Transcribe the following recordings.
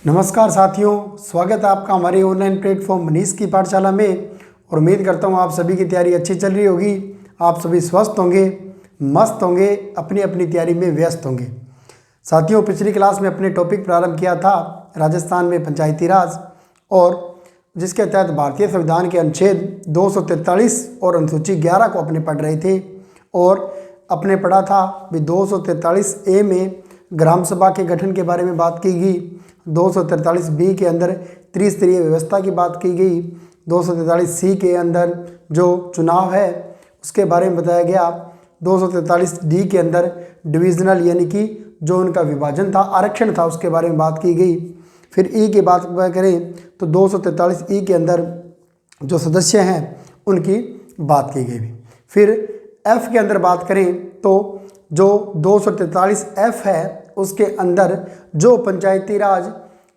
नमस्कार साथियों, स्वागत है आपका हमारे ऑनलाइन प्लेटफॉर्म मनीष की पाठशाला में। और उम्मीद करता हूँ आप सभी की तैयारी अच्छी चल रही होगी। आप सभी स्वस्थ होंगे, मस्त होंगे, अपनी अपनी तैयारी में व्यस्त होंगे। साथियों, पिछली क्लास में अपने टॉपिक प्रारंभ किया था राजस्थान में पंचायती राज, और जिसके तहत भारतीय संविधान के अनुच्छेद 243 और अनुसूची 11 को अपने पढ़ रहे थे। और अपने पढ़ा था भी 243A में ग्राम सभा के गठन के बारे में बात की गई, 243B के अंदर त्रिस्तरीय व्यवस्था की बात की गई, 243C के अंदर जो चुनाव है उसके बारे में बताया गया, 243D के अंदर डिविजनल यानी कि जो उनका विभाजन था, आरक्षण था, उसके बारे में बात की गई। फिर ई की बात करें तो 243E के अंदर जो सदस्य हैं उनकी बात की गई। फिर एफ के अंदर बात करें तो जो 243F है उसके अंदर जो पंचायती राज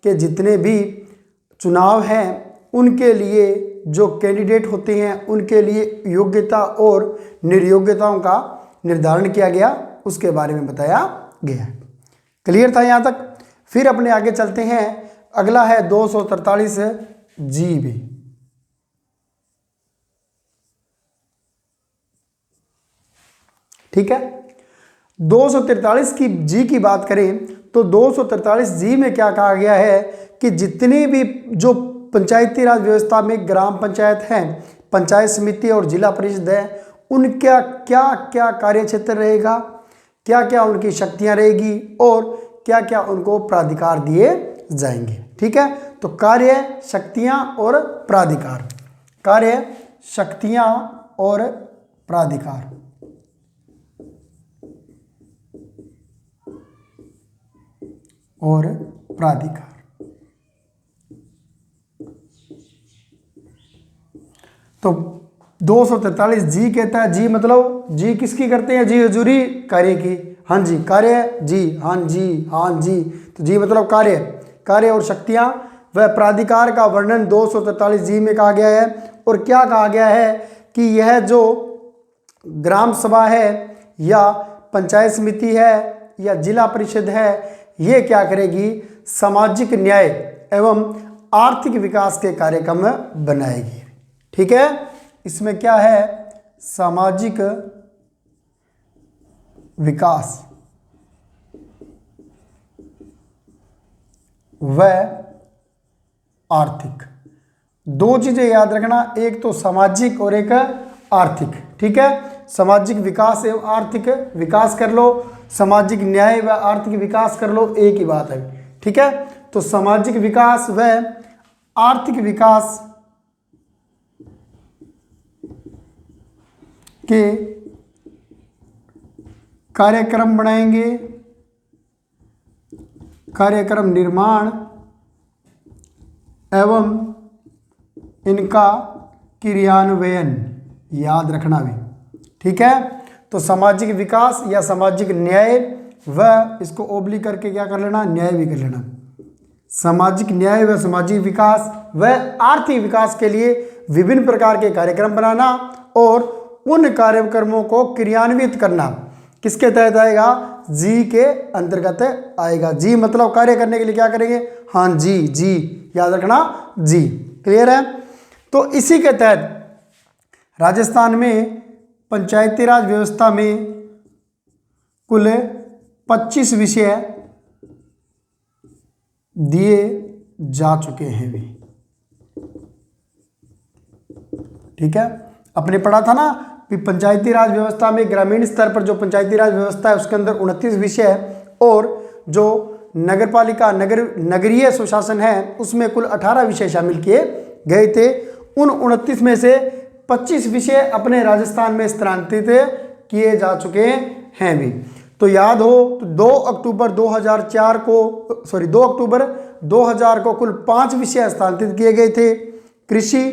के जितने भी चुनाव हैं उनके लिए जो कैंडिडेट होते हैं उनके लिए योग्यता और निर्योग्यताओं का निर्धारण किया गया, उसके बारे में बताया गया। क्लियर था यहाँ तक? फिर अपने आगे चलते हैं। अगला है 243G। ठीक है, 243 की जी की बात करें तो 243G में क्या कहा गया है कि जितनी भी जो पंचायती राज व्यवस्था में ग्राम पंचायत हैं, पंचायत समिति और जिला परिषद है, उनका क्या क्या कार्य क्षेत्र रहेगा, क्या क्या उनकी शक्तियां रहेगी और क्या क्या उनको प्राधिकार दिए जाएंगे। ठीक है, तो कार्य, शक्तियां और प्राधिकार, कार्य, शक्तियां और प्राधिकार। तो 243G कहता है, जी मतलब जी किसकी करते हैं? जी हजूरी, कार्य की। हाँ जी, कार्य, जी, हाँ जी, हाँ जी। तो जी मतलब कार्य, कार्य और शक्तियां व प्राधिकार का वर्णन 243G में कहा गया है। और क्या कहा गया है कि यह जो ग्राम सभा है या पंचायत समिति है या जिला परिषद है, ये क्या करेगी? सामाजिक न्याय एवं आर्थिक विकास के कार्यक्रम बनाएगी। ठीक है, इसमें क्या है? सामाजिक विकास व आर्थिक, दो चीजें याद रखना, एक तो सामाजिक और एक आर्थिक। ठीक है, सामाजिक विकास एवं आर्थिक विकास कर लो, सामाजिक न्याय व आर्थिक विकास कर लो, एक ही बात है। ठीक है, तो सामाजिक विकास व आर्थिक विकास के कार्यक्रम बनाएंगे, कार्यक्रम निर्माण एवं इनका क्रियान्वयन, याद रखना भी। ठीक है, तो सामाजिक विकास या सामाजिक न्याय व इसको ओबली करके क्या कर लेना? न्याय भी कर लेना। सामाजिक न्याय व सामाजिक विकास व आर्थिक विकास के लिए विभिन्न प्रकार के कार्यक्रम बनाना और उन कार्यक्रमों को क्रियान्वित करना किसके तहत आएगा? जी के अंतर्गत आएगा। जी मतलब कार्य करने के लिए क्या करेंगे? हाँ जी, जी याद रखना, जी। क्लियर है? तो इसी के तहत राजस्थान में पंचायती राज व्यवस्था में कुल 25 विषय दिए जा चुके हैं भी। ठीक है, अपने पढ़ा था ना कि पंचायती राज व्यवस्था में ग्रामीण स्तर पर जो पंचायती राज व्यवस्था है उसके अंदर 29 विषय है, और जो नगरपालिका नगरीय सुशासन है उसमें कुल 18 विषय शामिल किए गए थे। उन 29 में से 25 विषय अपने राजस्थान में स्थानांतरित किए जा चुके हैं भी। तो याद हो तो 2 अक्टूबर 2000 को कुल 5 विषय स्थानांतरित किए गए थे। कृषि,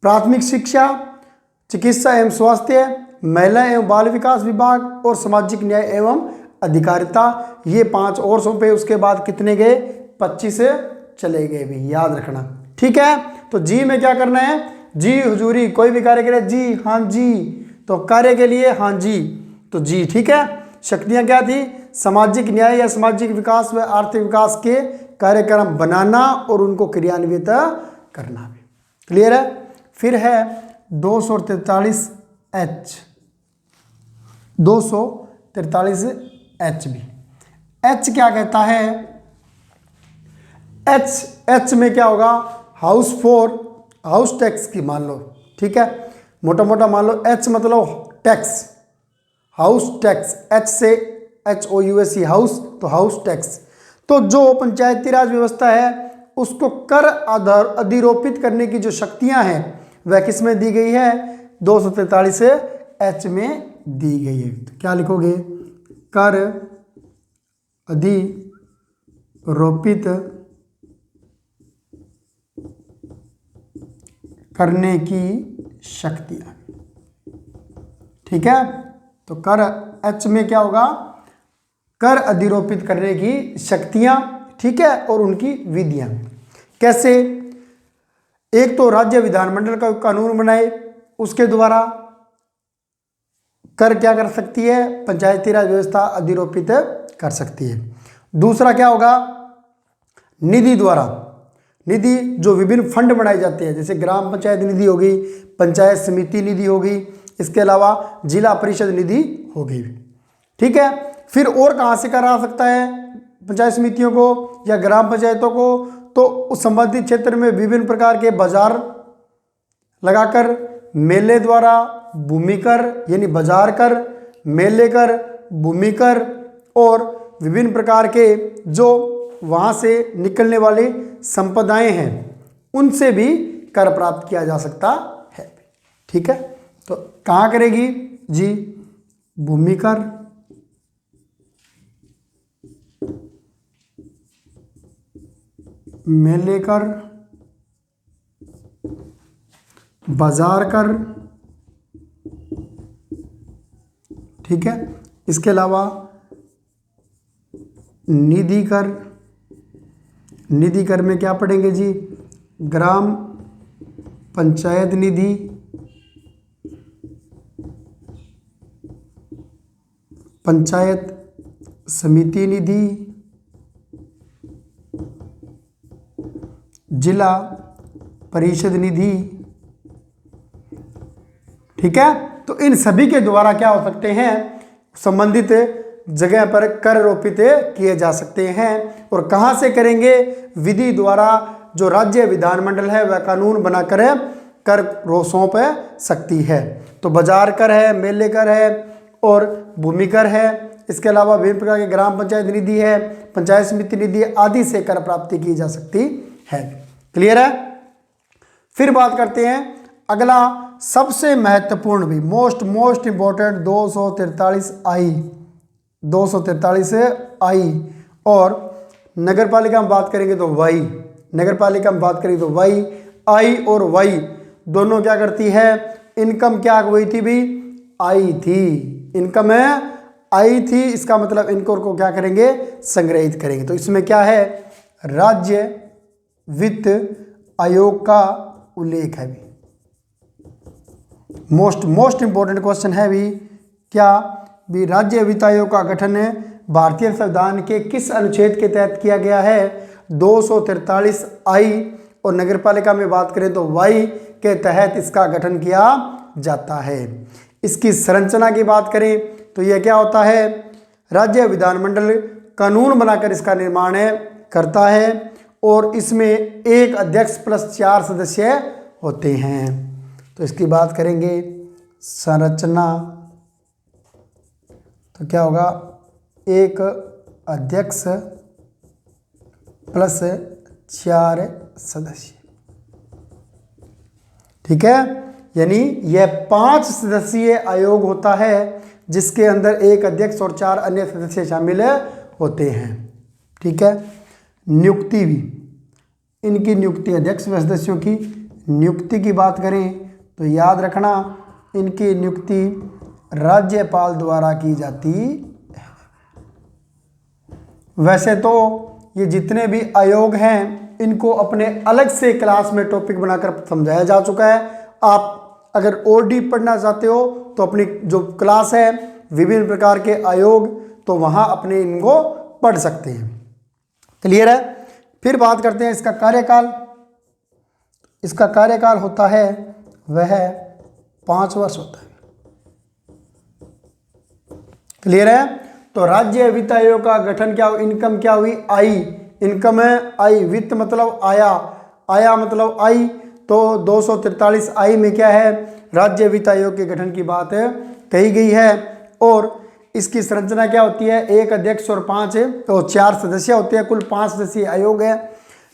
प्राथमिक शिक्षा, चिकित्सा एवं स्वास्थ्य, महिला एवं बाल विकास विभाग और सामाजिक न्याय एवं अधिकारिता, ये 5 और सौंपे। उसके बाद कितने गए? 25 चले गए भी, याद रखना। ठीक है, तो जी में क्या करना है? जी हुजूरी, कोई भी कार्य करे जी, हाँ जी, तो कार्य के लिए हाँ जी, तो जी। ठीक है, शक्तियां क्या थी? सामाजिक न्याय या सामाजिक विकास व आर्थिक विकास के कार्यक्रम बनाना और उनको क्रियान्वित करना भी। क्लियर है। फिर है 243H, 243H भी। H क्या कहता है? H में क्या होगा? हाउस टैक्स की मान लो, ठीक है, मोटा मोटा मान लो H मतलब टैक्स, हाउस टैक्स, H से HOUSE हाउस, तो हाउस टैक्स। तो जो पंचायती राज व्यवस्था है उसको कर अधिरोपित करने की जो शक्तियां हैं वह किस में दी गई है? 243H में दी गई है। तो क्या लिखोगे? कर अधिरोपित करने की शक्तियां, ठीक है। तो कर H में क्या होगा? कर अधिरोपित करने की शक्तियां, ठीक है, और उनकी विधियां। कैसे? एक तो राज्य विधानमंडल का कानून बनाए, उसके द्वारा कर क्या कर सकती है? पंचायती राज व्यवस्था अधिरोपित कर सकती है। दूसरा क्या होगा? निधि द्वारा, निधि जो विभिन्न फंड बनाए जाते हैं, जैसे ग्राम पंचायत निधि हो गई, पंचायत समिति निधि हो गई, इसके अलावा जिला परिषद निधि हो गई, ठीक है। फिर और कहाँ से करा सकता है पंचायत समितियों को या ग्राम पंचायतों को? तो उस संबंधित क्षेत्र में विभिन्न प्रकार के बाजार लगाकर, मेले द्वारा भूमि कर यानी बाजार कर, मेले कर, भूमि कर और विभिन्न प्रकार के जो वहाँ से निकलने वाली संपदाएं हैं उनसे भी कर प्राप्त किया जा सकता है, ठीक है। तो कहाँ करेगी जी? भूमि कर, मेले कर, बाजार कर, ठीक है। इसके अलावा निधि कर, निधि कर में क्या पढ़ेंगे जी? ग्राम पंचायत निधि, पंचायत समिति निधि, जिला परिषद निधि, ठीक है। तो इन सभी के द्वारा क्या हो सकते हैं? संबंधित जगह पर कर रोपित किए जा सकते हैं। और कहाँ से करेंगे? विधि द्वारा जो राज्य विधानमंडल है वह कानून बनाकर कर सौंप सकती है। तो बाजार कर है, मेले कर है और भूमि कर है। इसके अलावा विभिन्न प्रकार के ग्राम पंचायत निधि है, पंचायत समिति निधि आदि से कर प्राप्ति की जा सकती है। क्लियर है। फिर बात करते हैं अगला सबसे महत्वपूर्ण भी मोस्ट इंपॉर्टेंट 243I, 243I और नगर पालिका में बात करेंगे तो वाई, नगर पालिका में बात करेंगे तो वाई, आई और वाई दोनों क्या करती है? इनकम क्या हुई थी भी? आई थी, इनकम है आई थी। इसका मतलब इनको को क्या करेंगे? संग्रहित करेंगे। तो इसमें क्या है? राज्य वित्त आयोग का उल्लेख है भी। मोस्ट इंपॉर्टेंट क्वेश्चन है भी क्या भी? राज्य वित्त आयोग का गठन भारतीय संविधान के किस अनुच्छेद के तहत किया गया है? 243I और नगरपालिका में बात करें तो वाई के तहत इसका गठन किया जाता है। इसकी संरचना की बात करें तो यह क्या होता है? राज्य विधानमंडल कानून बनाकर इसका निर्माण करता है और इसमें एक अध्यक्ष प्लस 4 सदस्य होते हैं। तो इसकी बात करेंगे संरचना तो क्या होगा? एक अध्यक्ष प्लस 4 सदस्य, ठीक है। यानी यह 5 सदस्यीय आयोग होता है जिसके अंदर एक अध्यक्ष और 4 अन्य सदस्य शामिल होते हैं, ठीक है। नियुक्ति भी, इनकी नियुक्ति अध्यक्ष व सदस्यों की नियुक्ति की बात करें तो याद रखना इनकी नियुक्ति राज्यपाल द्वारा की जाती है। वैसे तो ये जितने भी आयोग हैं इनको अपने अलग से क्लास में टॉपिक बनाकर समझाया जा चुका है। आप अगर और डीप पढ़ना चाहते हो तो अपनी जो क्लास है विभिन्न प्रकार के आयोग, तो वहाँ अपने इनको पढ़ सकते हैं। क्लियर है। फिर बात करते हैं इसका कार्यकाल। इसका कार्यकाल होता है वह 5 वर्ष होता है। क्लियर है? तो राज्य वित्त आयोग का गठन क्या हुई? इनकम क्या हुई? आई। इनकम है आई। वित्त मतलब आया, आया मतलब आई। तो 243 आई में क्या है? राज्य वित्त आयोग के गठन की बात कही गई है। और इसकी संरचना क्या होती है? एक अध्यक्ष और 4 सदस्य होते हैं। कुल 5 सदस्यीय आयोग है।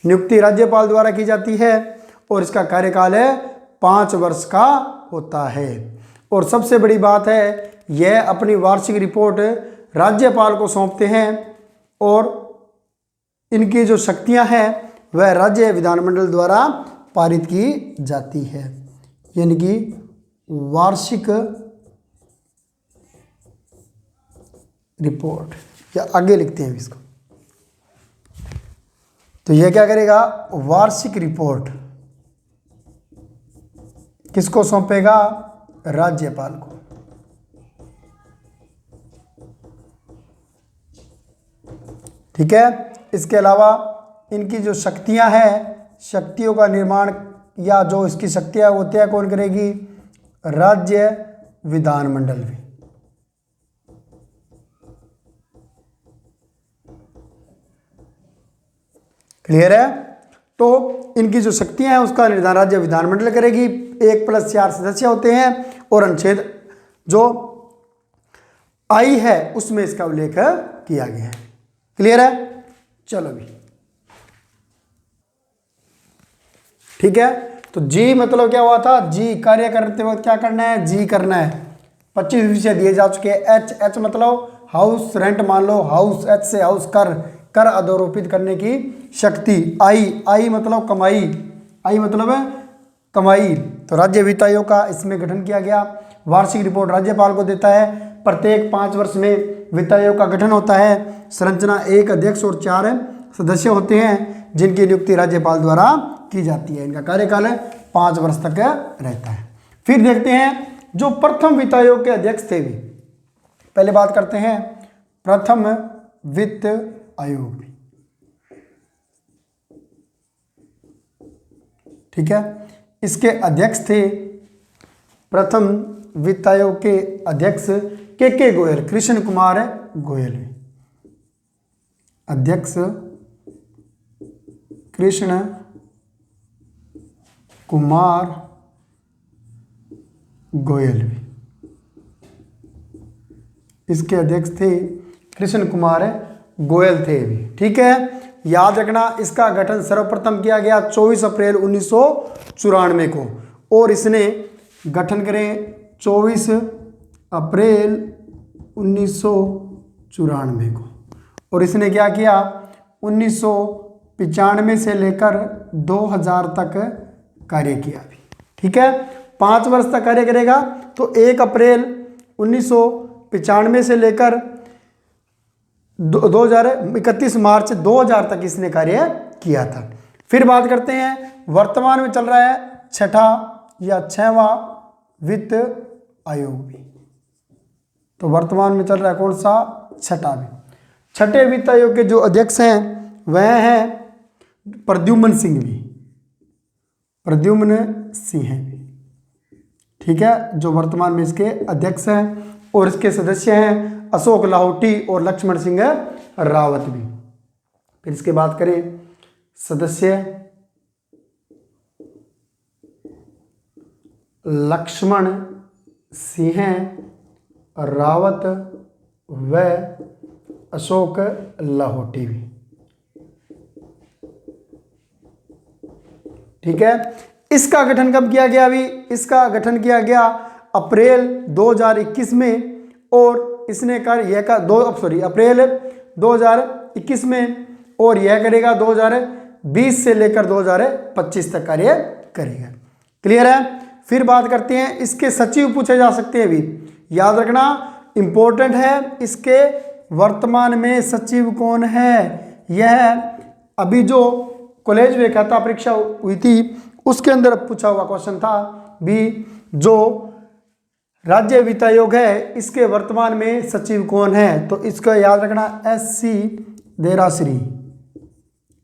नियुक्ति राज्यपाल द्वारा की जाती है और इसका कार्यकाल है 5 वर्ष का होता है। और सबसे बड़ी बात है, यह अपनी वार्षिक रिपोर्ट राज्यपाल को सौंपते हैं और इनकी जो शक्तियां हैं वह राज्य विधानमंडल द्वारा पारित की जाती है। यानी कि वार्षिक रिपोर्ट, या आगे लिखते हैं इसको। तो यह क्या करेगा? वार्षिक रिपोर्ट किसको सौंपेगा? राज्यपाल को। ठीक है? इसके अलावा इनकी जो शक्तियां हैं, शक्तियों का निर्माण या जो इसकी शक्तियां होती है कौन करेगी? राज्य विधानमंडल भी। क्लियर है? तो इनकी जो शक्तियां हैं उसका निर्धारण राज्य विधानमंडल करेगी। 1+4 सदस्य होते हैं और अनुच्छेद जो आई है उसमें इसका उल्लेख किया गया है। क्लियर है? चलो भी ठीक है। तो जी मतलब क्या हुआ था? जी कार्य करते वक्त क्या करना है? जी करना है। 25 विषय दिए जा चुके हैं। एच मतलब हाउस रेंट मान लो, हाउस, एच से हाउस कर अधोरोपित करने की शक्ति। आई मतलब कमाई, आई मतलब कमाई। तो राज्य वित्त आयोग का इसमें गठन किया गया। वार्षिक रिपोर्ट राज्यपाल को देता है। प्रत्येक 5 वर्ष में वित्त आयोग का गठन होता है। संरचना एक अध्यक्ष और 4 सदस्य होते हैं जिनकी नियुक्ति राज्यपाल द्वारा की जाती है। इनका कार्यकाल 5 वर्ष तक रहता है। फिर देखते हैं जो प्रथम वित्त आयोग के अध्यक्ष थे भी। पहले बात करते हैं प्रथम वित्त आयोग भी। ठीक है? इसके अध्यक्ष थे, प्रथम वित्त आयोग के अध्यक्ष के गोयल, कृष्ण कुमार गोयल। अध्यक्ष कृष्ण कुमार गोयल भी। इसके अध्यक्ष थे कृष्ण कुमार गोयल थे भी। ठीक है? याद रखना इसका गठन सर्वप्रथम किया गया 24 अप्रैल 1994 को और इसने गठन करें 24 अप्रैल 1994 को। और इसने क्या किया? 1995 से लेकर 2000 तक कार्य किया भी। ठीक है? 5 वर्ष तक कार्य करेगा। तो 1 अप्रैल 1995 से लेकर 31 मार्च 2000 तक इसने कार्य किया था। फिर बात करते हैं वर्तमान में चल रहा है 6वां वित्त आयोग भी। तो वर्तमान में चल रहा है कौन सा? 6वां भी। 6ठे वित्त आयोग के जो अध्यक्ष हैं वह हैं प्रद्युम्न सिंह भी, प्रद्युम्न सिंह भी। ठीक है? जो वर्तमान में इसके अध्यक्ष हैं और इसके सदस्य हैं अशोक लाहौटी और लक्ष्मण सिंह रावत भी। फिर इसके बात करें सदस्य लक्ष्मण सिंह रावत व अशोक लाहौटी भी। ठीक है? इसका गठन कब किया गया? अभी इसका गठन किया गया अप्रैल 2021 में और इसने कार्य अप्रैल 2021 में और यह करेगा 2020 से लेकर 2025 तक कार्य करेगा। क्लियर है? फिर बात करते हैं इसके सचिव पूछे जा सकते हैं भी। याद रखना इंपॉर्टेंट है, इसके वर्तमान में सचिव कौन है? यह अभी जो कॉलेज व्याख्याता परीक्षा हुई थी उसके अंदर पूछा हुआ क्वेश्चन था भी। जो राज्य वित्त आयोग है इसके वर्तमान में सचिव कौन है? तो इसका याद रखना SC देराश्री,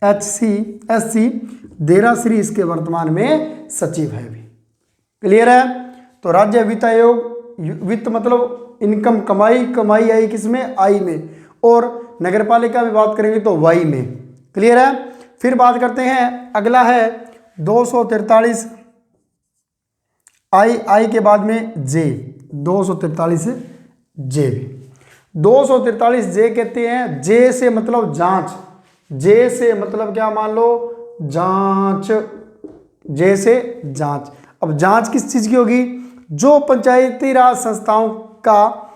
HCSC देराश्री इसके वर्तमान में सचिव है भी। क्लियर है। तो राज्य वित्त आयोग, वित्त मतलब इनकम, कमाई आई किसमें, आई में, और नगरपालिका में बात करेंगे तो वाई में। क्लियर है। फिर बात करते हैं, अगला है 243 आई के बाद में जे, 243 जे भी। 243 जे कहते हैं, जे से मतलब जांच, जे से मतलब क्या मान लो, जांच, जे से जांच। अब जांच किस चीज की होगी, जो पंचायती राज संस्थाओं का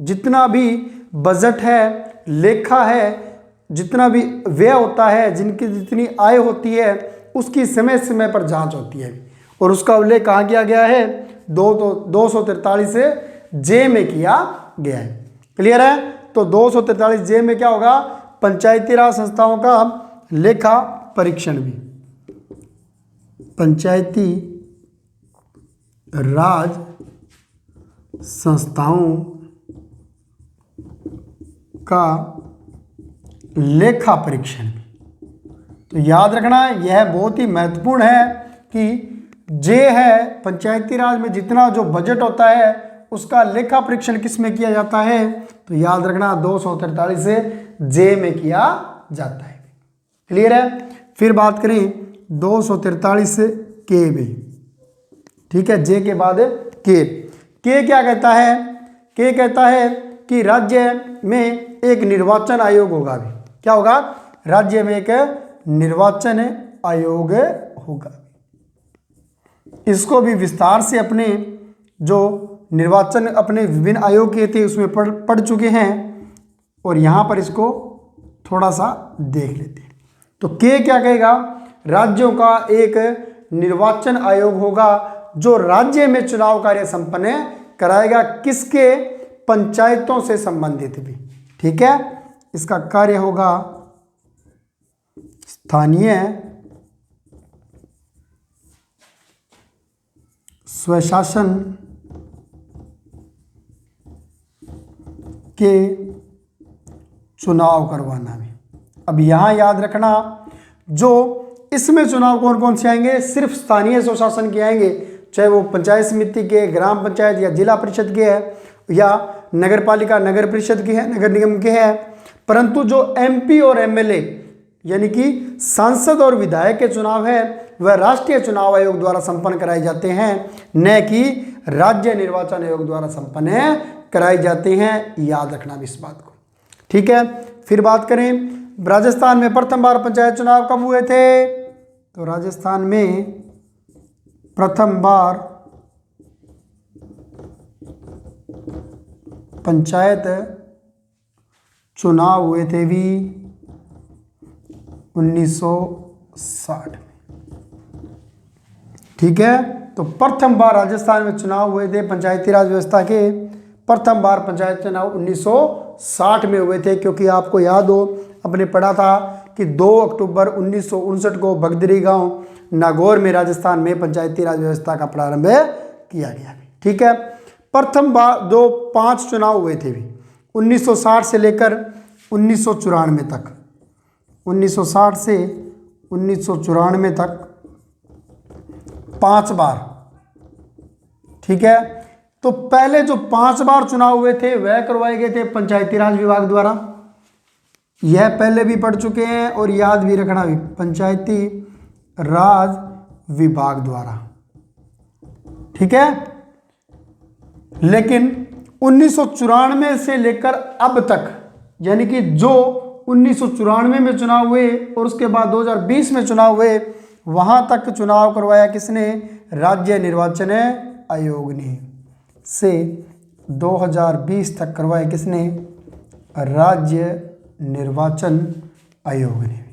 जितना भी बजट है, लेखा है, जितना भी व्यय होता है, जिनकी जितनी आय होती है, उसकी समय समय पर जांच होती है, और उसका उल्लेख कहाँ किया गया है, 243 जे में किया गया है। क्लियर है। तो 243 जे में क्या होगा, पंचायती राज संस्थाओं का लेखा परीक्षण भी, पंचायती राज संस्थाओं का लेखा परीक्षण भी। तो याद रखना यह बहुत ही महत्वपूर्ण है कि जे है, पंचायती राज में जितना जो बजट होता है उसका लेखा परीक्षण किस में किया जाता है, तो याद रखना 243 से जे में किया जाता है। क्लियर है। फिर बात करें 243 के भी, ठीक है, जे के बाद के क्या कहता है, के कहता है कि राज्य में एक निर्वाचन आयोग होगा भी। क्या होगा, राज्य में एक निर्वाचन आयोग होगा। इसको भी विस्तार से अपने जो निर्वाचन अपने विभिन्न आयोग के थे उसमें पढ़ चुके हैं, और यहाँ पर इसको थोड़ा सा देख लेते हैं। तो के क्या कहेगा, राज्यों का एक निर्वाचन आयोग होगा जो राज्य में चुनाव कार्य संपन्न कराएगा, किसके, पंचायतों से संबंधित भी। ठीक है। इसका कार्य होगा स्थानीय स्वशासन के चुनाव करवाना भी। अब यहाँ याद रखना, जो इसमें चुनाव कौन कौन से आएंगे, सिर्फ स्थानीय स्वशासन के आएंगे, चाहे वो पंचायत समिति के, ग्राम पंचायत या जिला परिषद के है, या नगर पालिका नगर परिषद के है, नगर निगम के है। परंतु जो एमपी और एमएलए यानी कि सांसद और विधायक के चुनाव है वह राष्ट्रीय चुनाव आयोग द्वारा संपन्न कराए जाते हैं, न कि राज्य निर्वाचन आयोग द्वारा संपन्न कराए जाते हैं। याद रखना भी इस बात को। ठीक है। फिर बात करें, राजस्थान में प्रथम बार पंचायत चुनाव कब हुए थे, तो राजस्थान में प्रथम बार पंचायत चुनाव हुए थे भी 1960 में। ठीक है। तो प्रथम बार राजस्थान में चुनाव हुए थे पंचायती राज व्यवस्था के, प्रथम बार पंचायत चुनाव 1960 में हुए थे, क्योंकि आपको याद हो अपने पढ़ा था कि 2 अक्टूबर 1959 को बगदरी गांव नागौर में राजस्थान में पंचायती राज व्यवस्था का प्रारंभ किया गया। ठीक है। प्रथम बार 5 चुनाव हुए थे भी 1960 से लेकर 1994 तक, 1960 से 1994 तक 5 बार। ठीक है। तो पहले जो 5 बार चुनाव हुए थे वह करवाए गए थे पंचायती राज विभाग द्वारा, यह पहले भी पढ़ चुके हैं और याद भी रखना भी, पंचायती राज विभाग द्वारा। ठीक है। लेकिन 1994 से लेकर अब तक, यानी कि जो 1994 में चुनाव हुए और उसके बाद 2020 में चुनाव हुए, वहां तक चुनाव करवाया किसने, राज्य निर्वाचन आयोग ने, से 2020 तक करवाया किसने, राज्य निर्वाचन आयोग ने।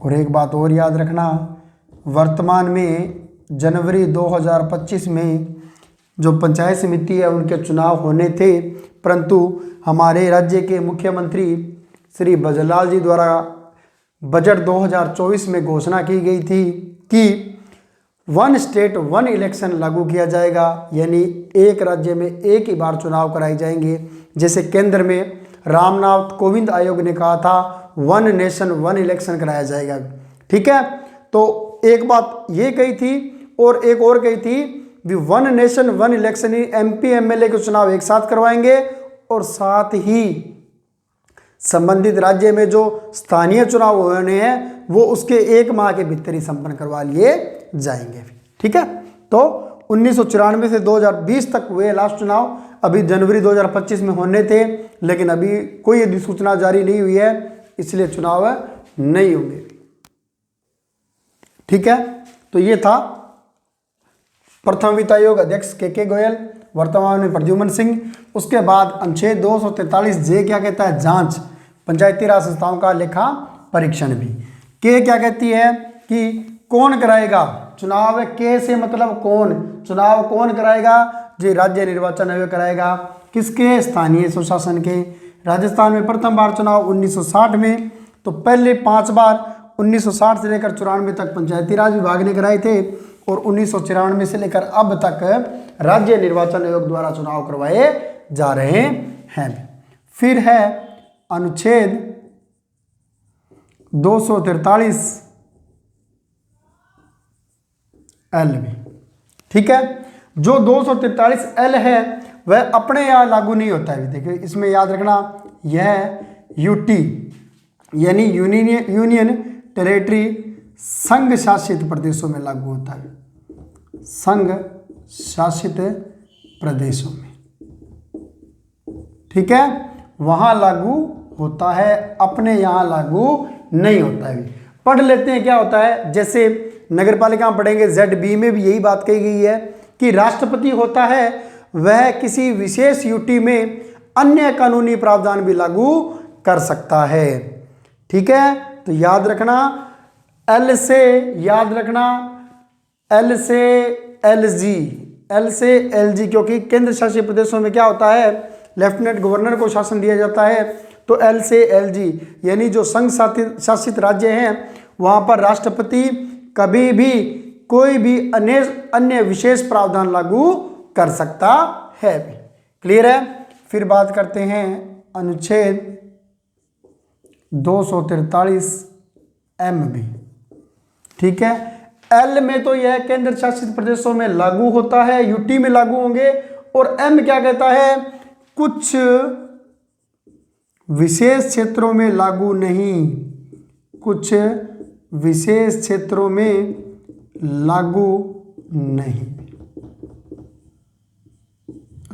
और एक बात और याद रखना, वर्तमान में जनवरी 2025 में जो पंचायत समिति है उनके चुनाव होने थे, परंतु हमारे राज्य के मुख्यमंत्री श्री भजनलाल जी द्वारा बजट 2024 में घोषणा की गई थी कि 1 स्टेट 1 इलेक्शन लागू किया जाएगा, यानी एक राज्य में एक ही बार चुनाव कराए जाएंगे। जैसे केंद्र में रामनाथ कोविंद आयोग ने कहा था वन नेशन वन इलेक्शन कराया जाएगा। ठीक है, तो एक बात ये कही थी और एक और कही थी भी वन नेशन वन इलेक्शन ही MP MLA के चुनाव एक साथ करवाएंगे और साथ ही संबंधित राज्य में जो स्थानीय चुनाव होने हैं वो उसके 1 माह के भीतर ही संपन्न करवा लिए जाएंगे। ठीक है, तो 1994 से 2020 तक हुए लास्ट चुनाव, अभी जनवरी 2025 में होने थे, लेकिन अभी कोई अधिसूचना जारी नहीं हुई है, इसलिए चुनाव नहीं होंगे। ठीक है, तो ये था प्रथम वित्त आयोग अध्यक्ष KK गोयल, वर्तमान में प्रद्युम्न सिंह। उसके बाद अनुच्छेद 243J क्या कहता है, जांच, पंचायती राज संस्थाओं का लेखा परीक्षण भी। के क्या कहती है कि कौन कराएगा चुनाव, के से मतलब कौन, चुनाव कौन कराएगा जी, राज्य निर्वाचन आयोग कराएगा। किसके, स्थानीय स्वशासन के। राजस्थान में प्रथम बार चुनाव 1960 में, तो पहले 5 बार 1960 से लेकर 94 तक पंचायती राज विभाग ने कराए थे और 1994 से लेकर अब तक राज्य निर्वाचन आयोग द्वारा चुनाव करवाए जा रहे हैं। फिर है अनुच्छेद 243L भी। ठीक है, जो 243L है वह अपने यहाँ लागू नहीं होता है। देखिए इसमें याद रखना, यह UT यानी यूनियन टेरेटरी संघ शासित प्रदेशों में लागू होता है, संघ शासित प्रदेशों में। ठीक है, वहां लागू होता है, अपने यहां लागू नहीं होता है। पढ़ लेते हैं क्या होता है, जैसे नगर पालिका पढ़ेंगे, ZB में भी यही बात कही गई है कि राष्ट्रपति होता है वह किसी विशेष UT में अन्य कानूनी प्रावधान भी लागू कर सकता है। ठीक है, तो याद रखना L से, याद रखना L से LG, L से LG, क्योंकि केंद्र शासित प्रदेशों में क्या होता है, लेफ्टिनेंट गवर्नर को शासन दिया जाता है, तो L से LG यानी जो संघ शासित राज्य हैं वहां पर राष्ट्रपति कभी भी कोई भी अन्य विशेष प्रावधान लागू कर सकता है। क्लियर है। फिर बात करते हैं अनुच्छेद 243M भी। ठीक है, L में तो यह केंद्र शासित प्रदेशों में लागू होता है, UT में लागू होंगे, और M क्या कहता है, कुछ विशेष क्षेत्रों में लागू नहीं, कुछ विशेष क्षेत्रों में लागू नहीं,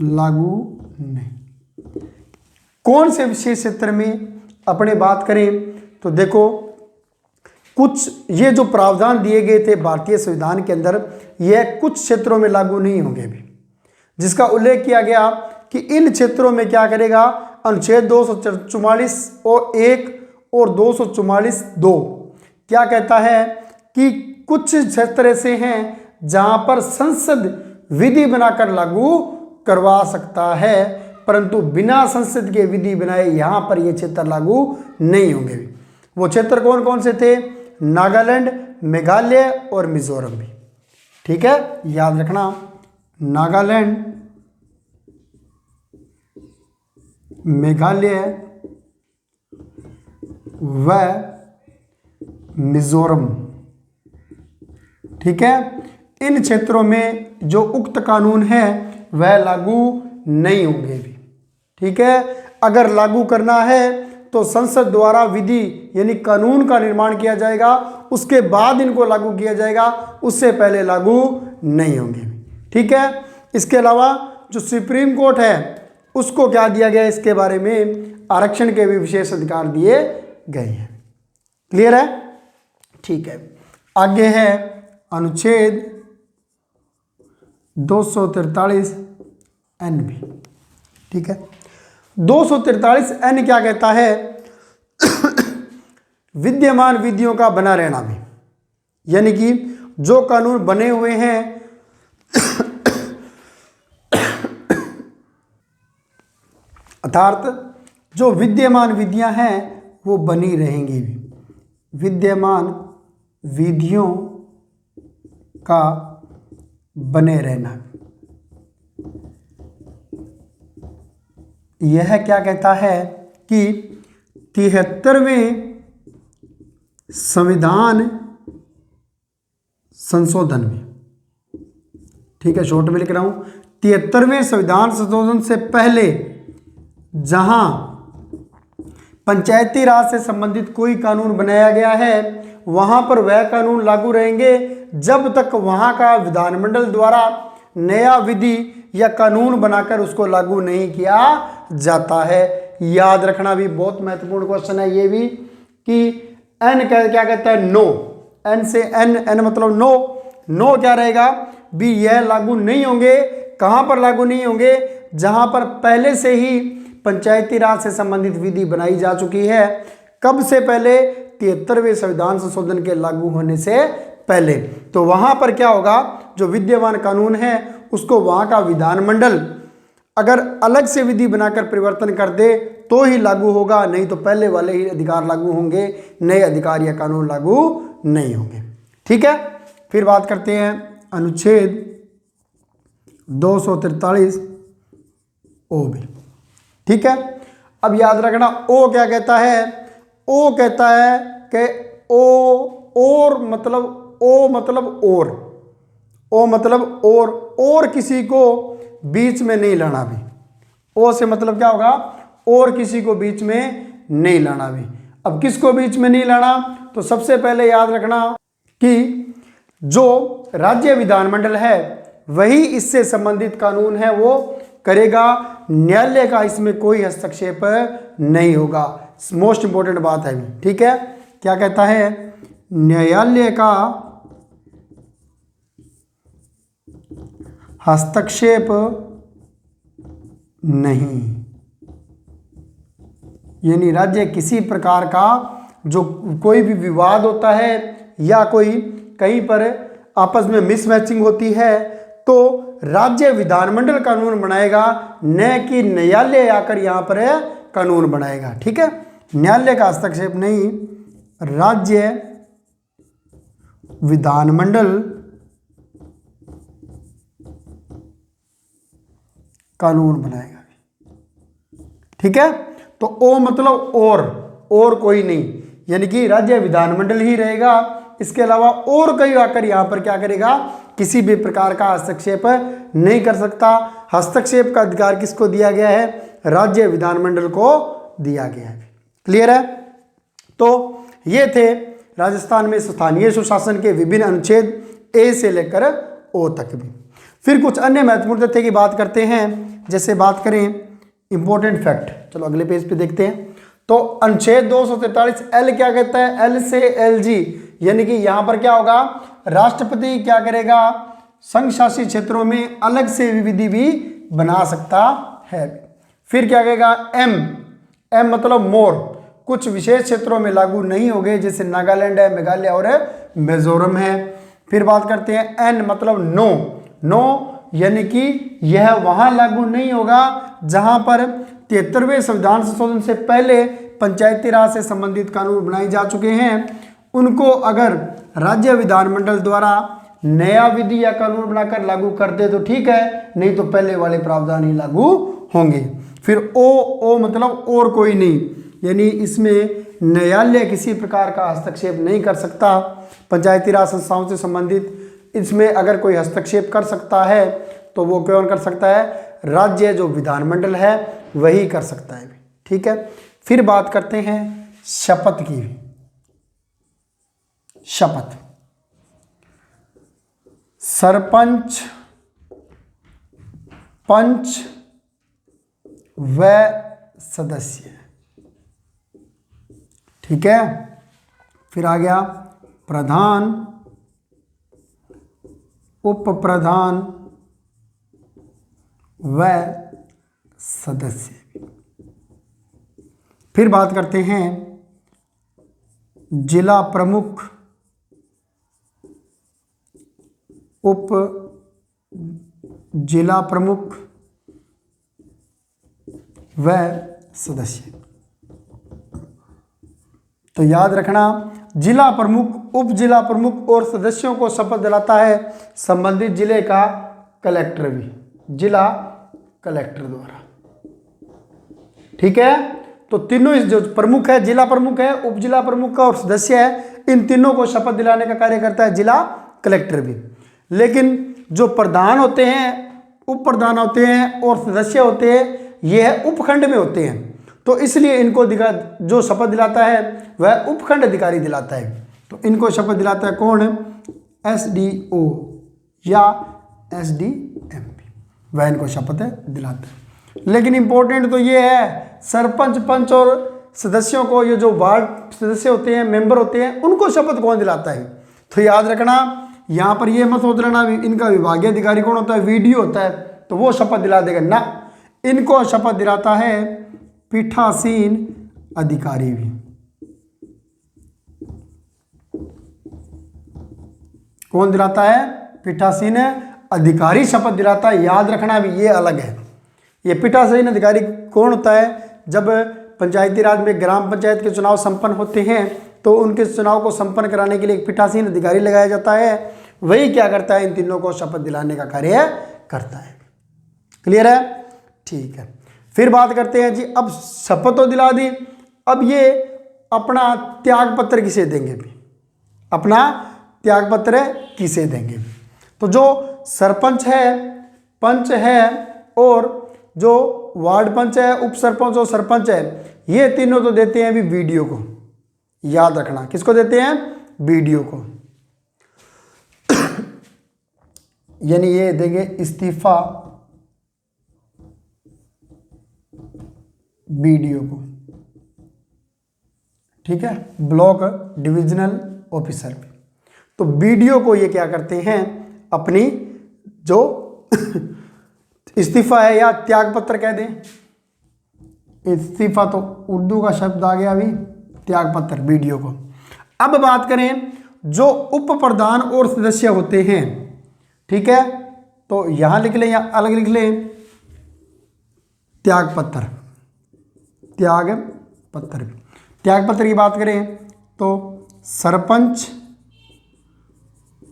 लागू नहीं। कौन से विशेष क्षेत्र में अपने बात करें तो देखो, कुछ ये जो प्रावधान दिए गए थे भारतीय संविधान के अंदर, यह कुछ क्षेत्रों में लागू नहीं होंगे भी, जिसका उल्लेख किया गया कि इन क्षेत्रों में क्या करेगा, अनुच्छेद 244(1) और 244(2) क्या कहता है कि कुछ क्षेत्र ऐसे हैं जहां पर संसद विधि बनाकर लागू करवा सकता है, परंतु बिना संसद के विधि बनाए यहां पर ये क्षेत्र लागू नहीं होंगे। वो क्षेत्र कौन कौन से थे, नागालैंड, मेघालय और मिजोरम भी। ठीक है, याद रखना, नागालैंड, मेघालय व मिजोरम। ठीक है, इन क्षेत्रों में जो उक्त कानून है वह लागू नहीं होंगे भी। ठीक है, अगर लागू करना है तो संसद द्वारा विधि यानी कानून का निर्माण किया जाएगा, उसके बाद इनको लागू किया जाएगा, उससे पहले लागू नहीं होंगे। ठीक है, इसके अलावा जो सुप्रीम कोर्ट है उसको क्या दिया गया, इसके बारे में आरक्षण के भी विशेष अधिकार दिए गए हैं। क्लियर है। ठीक है, आगे है अनुच्छेद 243N भी। ठीक है, 243N क्या कहता है, विद्यमान विधियों का बना रहना भी, यानी कि जो कानून बने हुए हैं अर्थात जो विद्यमान विधियां हैं वो बनी रहेंगी भी, विद्यमान विधियों का बने रहना। यह क्या कहता है कि 73वें संविधान संशोधन में, ठीक है, शॉर्ट में लिख रहा हूं, 73वें संविधान संशोधन से पहले जहां पंचायती राज से संबंधित कोई कानून बनाया गया है वहां पर वह कानून लागू रहेंगे जब तक वहां का विधानमंडल द्वारा नया विधि या कानून बनाकर उसको लागू नहीं किया जाता है। याद रखना भी बहुत महत्वपूर्ण क्वेश्चन है ये भी, कि एन क्या कहता है, नो, एन से एन मतलब नो, नो क्या रहेगा भी, यह लागू नहीं होंगे। कहां पर लागू नहीं होंगे, जहां पर पहले से ही पंचायती राज से संबंधित विधि बनाई जा चुकी है। कब से पहले, 73वें संविधान संशोधन के लागू होने से पहले। तो वहां पर क्या होगा, जो विद्यमान कानून है उसको वहां का विधानमंडल अगर अलग से विधि बनाकर परिवर्तन कर दे तो ही लागू होगा, नहीं तो पहले वाले ही अधिकार लागू होंगे, नए अधिकार या कानून लागू नहीं होंगे। ठीक है, फिर बात करते हैं अनुच्छेद 243 ओ भी। ठीक है, अब याद रखना ओ क्या कहता है, ओ कहता है कि और मतलब ओ मतलब और किसी को बीच में नहीं लाना भी। ओ से मतलब क्या होगा, और किसी को बीच में नहीं लाना भी। अब किसको बीच में नहीं लाना, तो सबसे पहले याद रखना कि जो राज्य विधानमंडल है वही इससे संबंधित कानून है वो करेगा, न्यायालय का इसमें कोई हस्तक्षेप नहीं होगा। मोस्ट इंपॉर्टेंट बात है। ठीक है, क्या कहता है, न्यायालय का हस्तक्षेप नहीं, यानी राज्य किसी प्रकार का जो कोई भी विवाद होता है या कोई कहीं पर आपस में मिसमैचिंग होती है तो राज्य विधानमंडल कानून बनाएगा, न कि न्यायालय आकर यहां पर कानून बनाएगा। ठीक है, न्यायालय का हस्तक्षेप नहीं, राज्य विधानमंडल कानून बनाएगा। ठीक है, तो ओ मतलब और कोई नहीं, यानी कि राज्य विधानमंडल ही रहेगा, इसके अलावा और कोई आकर यहां पर क्या करेगा, किसी भी प्रकार का हस्तक्षेप नहीं कर सकता। हस्तक्षेप का अधिकार किसको दिया गया है, राज्य विधानमंडल को दिया गया है। क्लियर है, तो ये थे राजस्थान में स्थानीय सुशासन के विभिन्न अनुच्छेद ए से लेकर ओ तक भी। फिर कुछ अन्य महत्वपूर्ण तथ्य की बात करते हैं, जैसे बात करें इंपॉर्टेंट फैक्ट। चलो अगले पेज पे देखते हैं। तो अनुच्छेद 243 एल क्या कहता है, एल से एल जी, यानी कि यहां पर क्या होगा, राष्ट्रपति क्या करेगा, संघ शासित क्षेत्रों में अलग से विधि भी बना सकता है। फिर क्या कहेगा, एम मतलब मोर, कुछ विशेष क्षेत्रों में लागू नहीं होंगे, जैसे नागालैंड है, मेघालय और मिजोरम है। फिर बात करते हैं एन मतलब नो, यानी कि यह वहां लागू नहीं होगा जहां पर 73वें संविधान संशोधन से पहले पंचायती राज से संबंधित कानून बनाए जा चुके हैं, उनको अगर राज्य विधानमंडल द्वारा नया विधि या कानून बनाकर लागू कर दे तो ठीक है, नहीं तो पहले वाले प्रावधान ही लागू होंगे। फिर ओ मतलब और कोई नहीं, यानी इसमें न्यायालय किसी प्रकार का हस्तक्षेप नहीं कर सकता। पंचायती राज संस्थाओं से संबंधित इसमें अगर कोई हस्तक्षेप कर सकता है तो वो कौन कर सकता है, राज्य जो विधानमंडल है वही कर सकता है। ठीक है, फिर बात करते हैं शपथ की। शपथ, सरपंच, पंच व सदस्य। ठीक है, फिर आ गया प्रधान, उप प्रधान व सदस्य। फिर बात करते हैं जिला प्रमुख, उप जिला प्रमुख व सदस्य। तो याद रखना, जिला प्रमुख, उप जिला प्रमुख और सदस्यों को शपथ दिलाता है संबंधित जिले का कलेक्टर भी, जिला कलेक्टर द्वारा। ठीक है, तो तीनों जो प्रमुख है, जिला प्रमुख है, उप जिला प्रमुख और सदस्य है, इन तीनों को शपथ दिलाने का कार्य करता है जिला कलेक्टर भी। लेकिन जो प्रधान होते हैं, उप प्रधान होते हैं और सदस्य होते हैं, यह उपखंड में होते हैं। तो इसलिए इनको जो शपथ दिलाता है वह उपखंड अधिकारी दिलाता है। तो इनको शपथ दिलाता है कौन? SDO या SDMP, वह इनको शपथ दिलाता है। लेकिन इंपॉर्टेंट तो ये है, सरपंच, पंच और सदस्यों को, ये जो वार्ड सदस्य होते हैं, मेंबर होते हैं, उनको शपथ कौन दिलाता है? तो याद रखना, यहाँ पर ये मत सोच लेना इनका विभागीय अधिकारी कौन होता है, VDO होता है, तो वो शपथ दिला देगा ना। इनको शपथ दिलाता है पीठासीन अधिकारी भी। कौन दिलाता है? पीठासीन अधिकारी शपथ दिलाता है। याद रखना भी ये अलग है। ये पीठासीन अधिकारी कौन होता है? जब पंचायती राज में ग्राम पंचायत के चुनाव संपन्न होते हैं तो उनके चुनाव को संपन्न कराने के लिए एक पीठासीन अधिकारी लगाया जाता है। वही क्या करता है? इन तीनों को शपथ दिलाने का कार्य करता है। क्लियर है? ठीक है। फिर बात करते हैं जी, अब शपथ तो दिला दी, अब ये अपना त्याग पत्र किसे देंगे भी? अपना त्याग पत्र किसे देंगे? तो जो सरपंच है, पंच है और जो वार्ड पंच है, उप सरपंच और सरपंच है, ये तीनों तो देते हैं भी VDO को। याद रखना, किसको देते हैं? VDO को। यानी ये देंगे इस्तीफा VDO को, ठीक है, ब्लॉक डिविजनल ऑफिसर। तो VDO को ये क्या करते हैं? अपनी जो इस्तीफा है या त्याग पत्र कह दें, इस्तीफा तो उर्दू का शब्द आ गया अभी, त्याग पत्र VDO को। अब बात करें जो उप प्रधान और सदस्य होते हैं, ठीक है, तो यहां लिख लें या अलग लिख लें, त्याग पत्र। त्याग पत्र, त्याग पत्र की बात करें तो सरपंच,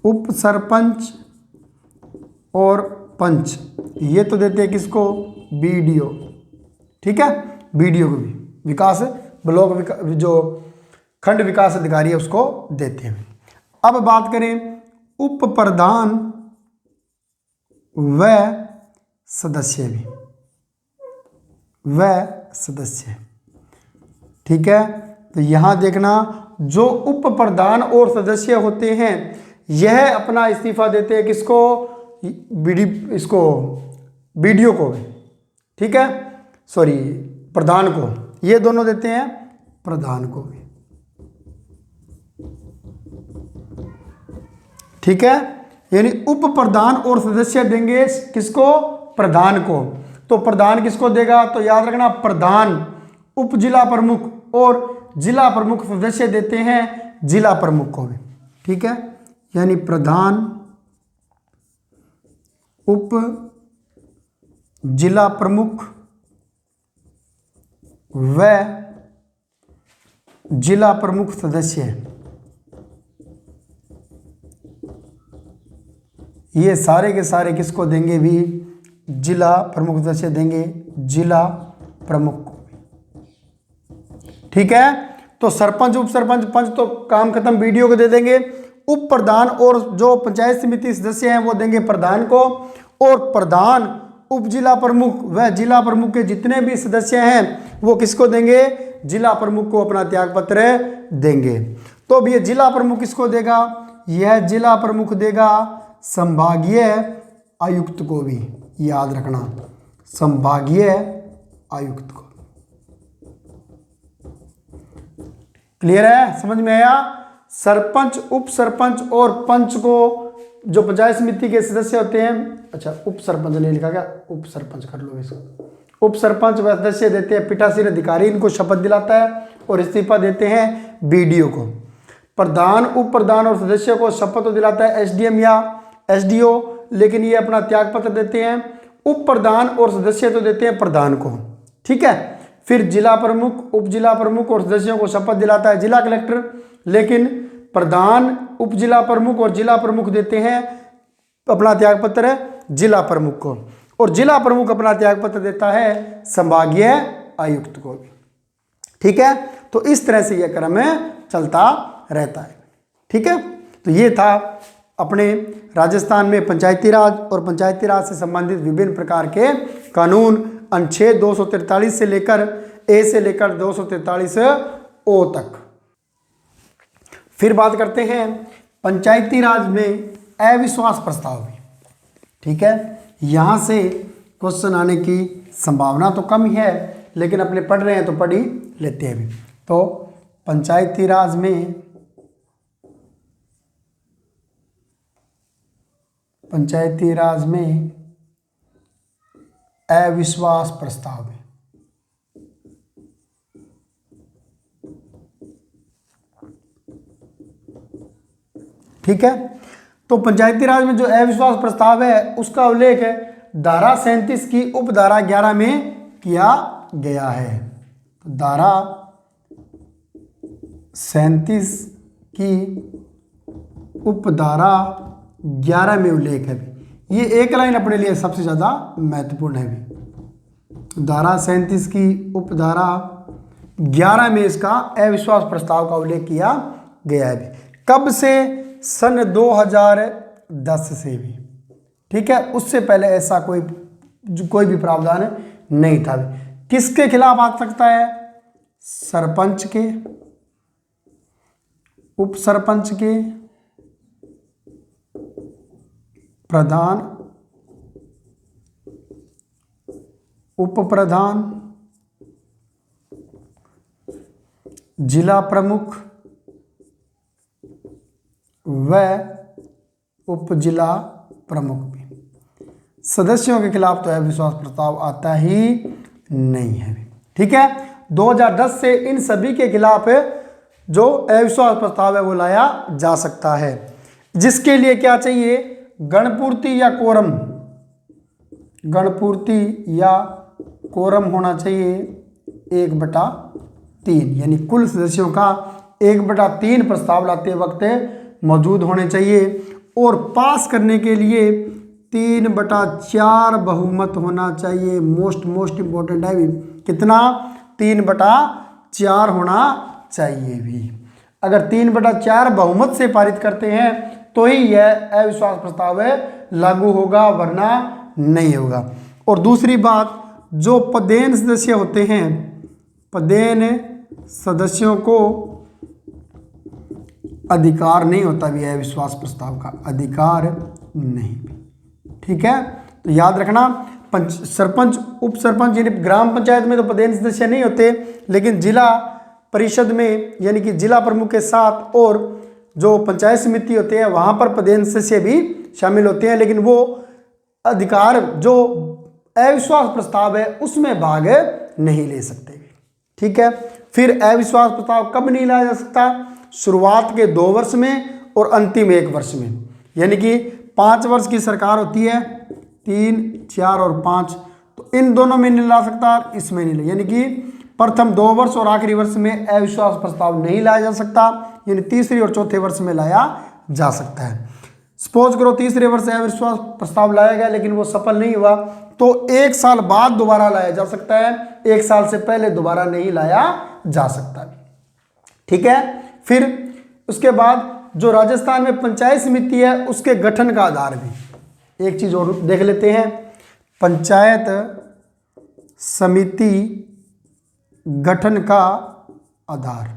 उप सरपंच और पंच, ये तो देते हैं किसको? VDO, ठीक है, VDO को भी विकास ब्लॉक जो खंड विकास अधिकारी है उसको देते हैं। अब बात करें उप प्रधान व सदस्य भी, व सदस्य, ठीक है। तो यहां देखना, जो उप प्रधान और सदस्य होते हैं यह अपना इस्तीफा देते हैं किसको? इसको VDO को, ठीक है, सॉरी प्रधान को, ये दोनों देते हैं प्रधान को भी, ठीक है। यानी उप प्रधान और सदस्य देंगे किसको? प्रधान को। तो प्रधान किसको देगा? तो याद रखना, प्रधान उप जिला प्रमुख और जिला प्रमुख सदस्य देते हैं जिला प्रमुख को भी, ठीक है। यानी प्रधान उप जिला प्रमुख व जिला प्रमुख सदस्य, ये सारे के सारे किसको देंगे भी? जिला प्रमुख सदस्य देंगे जिला प्रमुख को, ठीक है। तो सरपंच, उप सरपंच, पंच तो काम खत्म, VDO को दे देंगे। उप प्रधान और जो पंचायत समिति सदस्य हैं वो देंगे प्रधान को, और प्रधान उप जिला प्रमुख व जिला प्रमुख के जितने भी सदस्य हैं वो किसको देंगे? जिला प्रमुख को अपना त्याग पत्र देंगे। तो अब ये जिला प्रमुख किसको देगा? यह जिला प्रमुख देगा संभागीय आयुक्त को भी, याद रखना, संभागीय आयुक्त को। क्लियर है? समझ में आया? सरपंच, उप सरपंच और पंच को जो पंचायत समिति के सदस्य होते हैं, अच्छा उप सरपंच नहीं लिखा गया, उप सरपंच कर लो इसको। उप सरपंच व सदस्य देते हैं पीठासीन अधिकारी, इनको शपथ दिलाता है और इस्तीफा देते हैं VDO को। प्रधान, उप प्रधान और सदस्य को शपथ तो दिलाता है SDM या SDO, लेकिन ये अपना त्याग पत्र देते हैं। उप प्रधान और सदस्य तो देते हैं प्रधान को, ठीक है। फिर जिला प्रमुख, उप जिला प्रमुख और सदस्यों को शपथ दिलाता है जिला कलेक्टर, लेकिन प्रधान, उप जिला प्रमुख और जिला प्रमुख देते हैं अपना त्याग पत्र जिला प्रमुख को, और जिला प्रमुख अपना त्याग पत्र देता है संभागीय आयुक्त को भी। ठीक है, तो इस तरह से यह क्रम चलता रहता है। ठीक है, तो ये था अपने राजस्थान में पंचायती राज और पंचायती राज से संबंधित विभिन्न प्रकार के कानून, अनुच्छेद 243 से लेकर ए से लेकर 243 ओ तक। फिर बात करते हैं पंचायती राज में अविश्वास प्रस्ताव भी। ठीक है, यहाँ से क्वेश्चन आने की संभावना तो कम ही है, लेकिन अपने पढ़ रहे हैं तो पढ़ ही लेते हैं भी। तो पंचायती राज में अविश्वास प्रस्ताव है। ठीक है, तो पंचायती राज में जो अविश्वास प्रस्ताव है उसका उल्लेख धारा 37 की उपधारा 11 में किया गया है। तो धारा 37 की उपधारा 11 में उल्लेख है। ये एक लाइन अपने लिए सबसे ज़्यादा महत्वपूर्ण है भी। धारा 37 की उपधारा 11 में इसका अविश्वास प्रस्ताव का उल्लेख किया गया है भी। कब से? सन 2010 से भी। ठीक है, उससे पहले ऐसा कोई भी प्रावधान नहीं था। किसके खिलाफ आ सकता है? सरपंच के, उप सरपंच के, प्रधान, उप प्रधान, जिला प्रमुख व उप जिला प्रमुख भी। सदस्यों के खिलाफ तो अविश्वास प्रस्ताव आता ही नहीं है। ठीक है, 2010 से इन सभी के खिलाफ जो अविश्वास प्रस्ताव है वो लाया जा सकता है, जिसके लिए क्या चाहिए? गणपूर्ति या कोरम, गणपूर्ति या कोरम होना चाहिए 1/3, यानी कुल सदस्यों का 1/3 प्रस्ताव लाते वक्त मौजूद होने चाहिए। और पास करने के लिए 3/4 बहुमत होना चाहिए। मोस्ट इंपॉर्टेंट है भी। कितना? 3/4 होना चाहिए भी। अगर 3/4 बहुमत से पारित करते हैं तो ही यह अविश्वास प्रस्ताव लागू होगा, वरना नहीं होगा। और दूसरी बात, जो पदेन सदस्य होते हैं, पदेन सदस्यों को अधिकार नहीं होता भी अविश्वास प्रस्ताव का, अधिकार नहीं। ठीक है, तो याद रखना, सरपंच, उप सरपंच यानी ग्राम पंचायत में तो पदेन सदस्य नहीं होते, लेकिन जिला परिषद में यानी कि जिला प्रमुख के साथ और जो पंचायत समिति होते हैं वहां पर पदेन सदस्य भी शामिल होते हैं, लेकिन वो अधिकार जो अविश्वास प्रस्ताव है उसमें भाग नहीं ले सकते। ठीक है, फिर अविश्वास प्रस्ताव कब नहीं लाया जा सकता? शुरुआत के 2 वर्ष में और अंतिम 1 वर्ष में, यानी कि 5 वर्ष की सरकार होती है, 3, 4 और 5, तो इन दोनों में नहीं ला सकता, इसमें नहीं, यानी कि प्रथम 2 वर्ष और आखिरी वर्ष में अविश्वास प्रस्ताव नहीं लाया जा सकता, यानी तीसरी और चौथे वर्ष में लाया जा सकता है। सपोज करो तीसरे वर्ष अविश्वास प्रस्ताव लाया गया लेकिन वो सफल नहीं हुआ, तो 1 साल बाद दोबारा लाया जा सकता है, 1 साल से पहले दोबारा नहीं लाया जा सकता। ठीक है, फिर उसके बाद जो राजस्थान में पंचायत समिति है उसके गठन का आधार भी एक चीज और देख लेते हैं। पंचायत समिति गठन का आधार,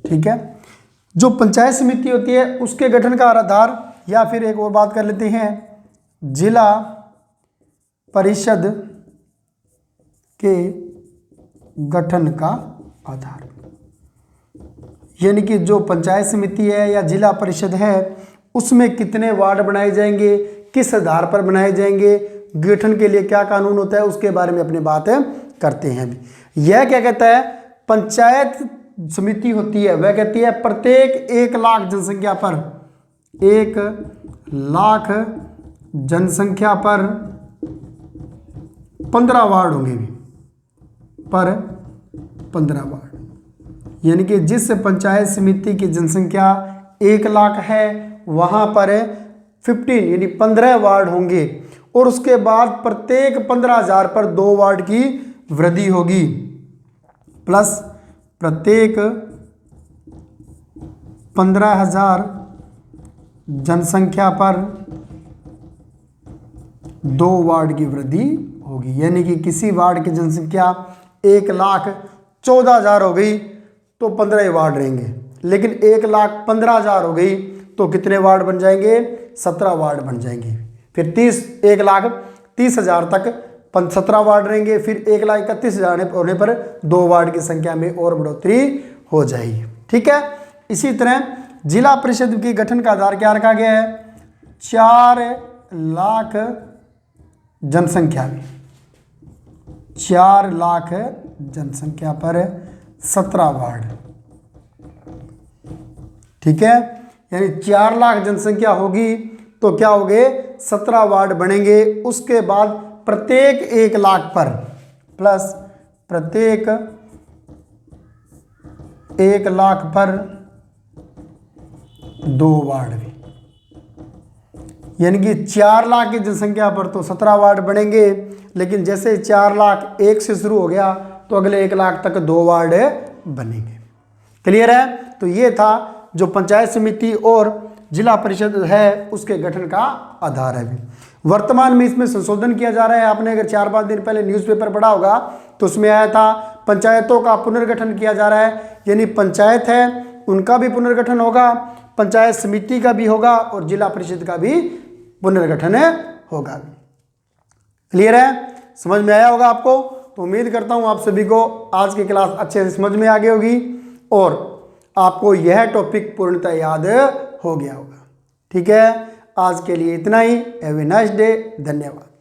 ठीक है, जो पंचायत समिति होती है उसके गठन का आधार, या फिर एक और बात कर लेते हैं, जिला परिषद के गठन का आधार, यानी कि जो पंचायत समिति है या जिला परिषद है उसमें कितने वार्ड बनाए जाएंगे, किस आधार पर बनाए जाएंगे, गठन के लिए क्या कानून होता है, उसके बारे में अपनी बात करते हैं। यह क्या कहता है? पंचायत समिति होती है वह कहती है प्रत्येक 1 लाख जनसंख्या पर, 1 लाख जनसंख्या पर 15 वार्ड होंगे भी, पर 15 वार्ड, यानी कि जिस पंचायत समिति की जनसंख्या 1 लाख है वहां पर 15 यानी 15 वार्ड होंगे, और उसके बाद प्रत्येक 15,000 पर 2 वार्ड की वृद्धि होगी, प्लस प्रत्येक 15,000 जनसंख्या पर 2 वार्ड की वृद्धि होगी। यानी कि किसी वार्ड की जनसंख्या 1,14,000 हो गई तो 15 वार्ड रहेंगे, लेकिन 1,15,000 हो गई तो कितने वार्ड बन जाएंगे? 17 वार्ड बन जाएंगे। फिर 1,30,000 तक 17 वार्ड रहेंगे, फिर 1,31,000 होने पर 2 वार्ड की संख्या में और बढ़ोतरी हो जाएगी। ठीक है। इसी तरह जिला परिषद के गठन का आधार क्या रखा गया है? 4 लाख जनसंख्या में, 4 लाख जनसंख्या पर 17 वार्ड। ठीक है। यानी 4 लाख जनसंख्या होगी तो क्या हो गए? 17 वार्ड बनेंगे। उसके बाद प्रत्येक 1 लाख पर प्लस प्रत्येक 1 लाख पर 2 वार्ड भी, यानी कि 4 लाख की जनसंख्या पर तो 17 वार्ड बनेंगे, लेकिन जैसे 4 लाख 1 से शुरू हो गया तो अगले 1 लाख तक 2 वार्ड बनेंगे। क्लियर है? तो ये था जो पंचायत समिति और जिला परिषद है उसके गठन का आधार है। वर्तमान में इसमें संशोधन किया जा रहा है। आपने अगर 4-5 दिन पहले न्यूज़पेपर पढ़ा होगा तो उसमें आया था पंचायतों का पुनर्गठन किया जा रहा है, यानी पंचायत है उनका भी पुनर्गठन होगा, पंचायत समिति का भी होगा और जिला परिषद का भी पुनर्गठन होगा। क्लियर है? समझ में आया होगा आपको? तो उम्मीद करता हूं आप सभी को आज की क्लास अच्छे से समझ में आ गई होगी और आपको यह टॉपिक पूर्णतः याद हो गया होगा। ठीक है, आज के लिए इतना ही। Have a nice day. धन्यवाद।